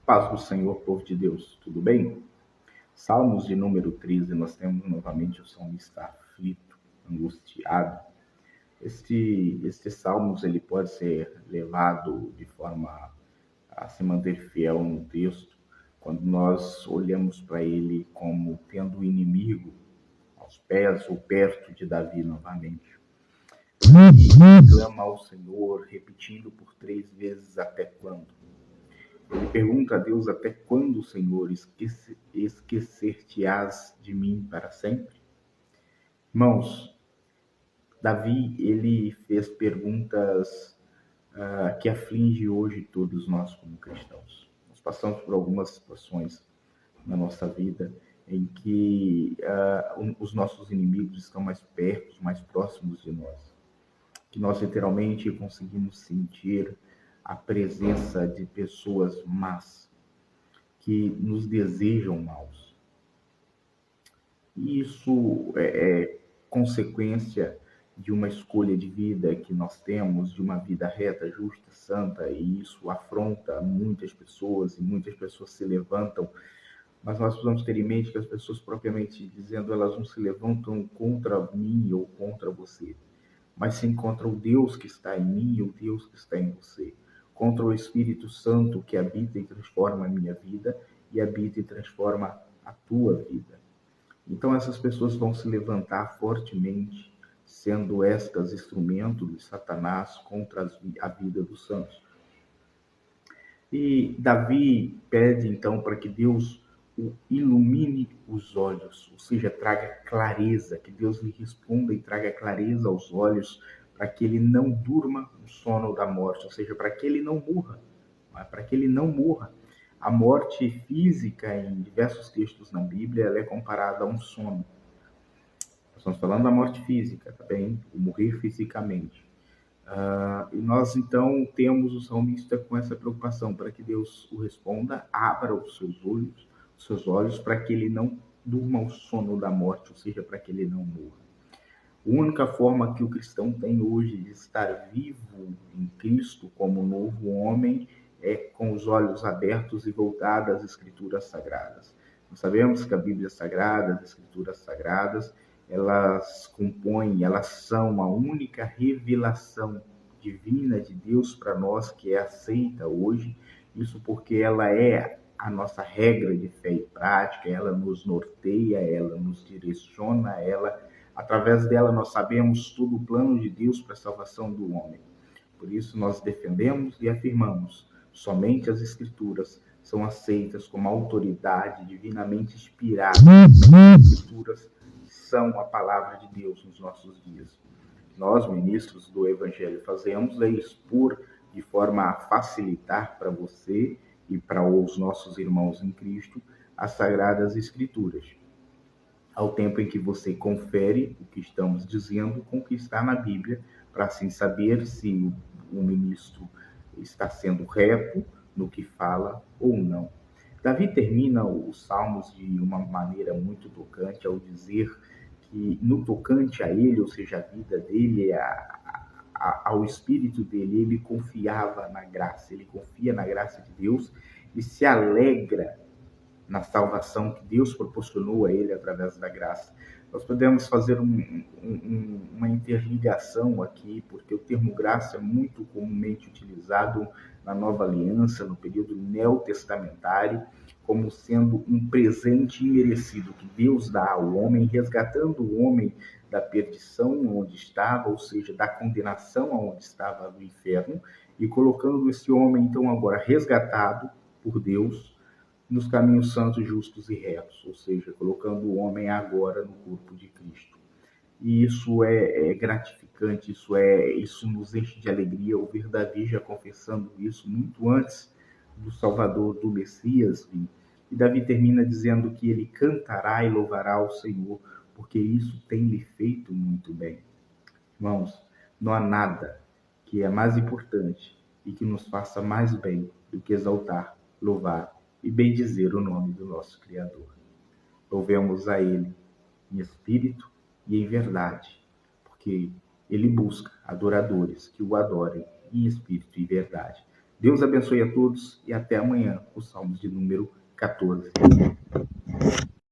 Paz do Senhor, povo de Deus, tudo bem? Salmos de número 13, nós temos novamente o salmista aflito, angustiado. Este Salmos ele pode ser levado de forma a se manter fiel no texto, quando nós olhamos para ele como tendo o inimigo aos pés ou perto de Davi novamente. Ele clama ao Senhor, repetindo por 3 vezes até quando. Ele pergunta a Deus: até quando, Senhor, esquecer-te-ás de mim para sempre? Irmãos, Davi, ele fez perguntas que aflige hoje todos nós como cristãos. Nós passamos por algumas situações na nossa vida em que os nossos inimigos estão mais perto, mais próximos de nós. Que nós literalmente conseguimos sentir a presença de pessoas más, que nos desejam maus. E isso é consequência de uma escolha de vida que nós temos, de uma vida reta, justa, santa, e isso afronta muitas pessoas, e muitas pessoas se levantam, mas nós precisamos ter em mente que as pessoas, propriamente dizendo, elas não se levantam contra mim ou contra você, mas sim contra o Deus que está em mim e o Deus que está em você, contra o Espírito Santo que habita e transforma a minha vida e habita e transforma a tua vida. Então essas pessoas vão se levantar fortemente, sendo estas instrumentos de Satanás contra a vida dos santos. E Davi pede então para que Deus o ilumine os olhos, ou seja, traga clareza, que Deus lhe responda e traga clareza aos olhos, para que ele não durma o sono da morte, ou seja, para que ele não morra, para que ele não morra. A morte física, em diversos textos na Bíblia, ela é comparada a um sono. Nós estamos falando da morte física, tá bem? O morrer fisicamente. E nós, então, temos o salmista com essa preocupação, para que Deus o responda, abra os seus olhos, para que ele não durma o sono da morte, ou seja, para que ele não morra. A única forma que o cristão tem hoje de estar vivo em Cristo como novo homem é com os olhos abertos e voltados às Escrituras Sagradas. Nós sabemos que a Bíblia Sagrada, as Escrituras Sagradas, elas compõem, elas são a única revelação divina de Deus para nós que é aceita hoje. Isso porque ela é a nossa regra de fé e prática, ela nos norteia, ela nos direciona, através dela nós sabemos todo o plano de Deus para a salvação do homem. Por isso nós defendemos e afirmamos: somente as Escrituras são aceitas como autoridade divinamente inspirada. As Escrituras são a palavra de Deus nos nossos dias. Nós, ministros do Evangelho, fazemos é expor de forma a facilitar para você e para os nossos irmãos em Cristo as Sagradas Escrituras, ao tempo em que você confere o que estamos dizendo com o que está na Bíblia, para assim saber se o ministro está sendo reto no que fala ou não. Davi termina os Salmos de uma maneira muito tocante ao dizer que no tocante a ele, ou seja, a vida dele, ao espírito dele, ele confiava na graça, ele confia na graça de Deus e se alegra na salvação que Deus proporcionou a ele através da graça. Nós podemos fazer uma interligação aqui, porque o termo graça é muito comumente utilizado na Nova Aliança, no período neotestamentário, como sendo um presente imerecido que Deus dá ao homem, resgatando o homem da perdição onde estava, ou seja, da condenação onde estava no inferno, e colocando esse homem, então, agora resgatado por Deus, nos caminhos santos, justos e retos, ou seja, colocando o homem agora no corpo de Cristo. E isso é gratificante, isso nos enche de alegria, ouvir Davi já confessando isso muito antes do Salvador, do Messias vir. E Davi termina dizendo que ele cantará e louvará ao Senhor, porque isso tem lhe feito muito bem. Irmãos, não há nada que é mais importante e que nos faça mais bem do que exaltar, louvar e bendizer o nome do nosso Criador. Louvemos a Ele em espírito e em verdade, porque Ele busca adoradores que o adorem em espírito e verdade. Deus abençoe a todos e até amanhã, o Salmos de número 14.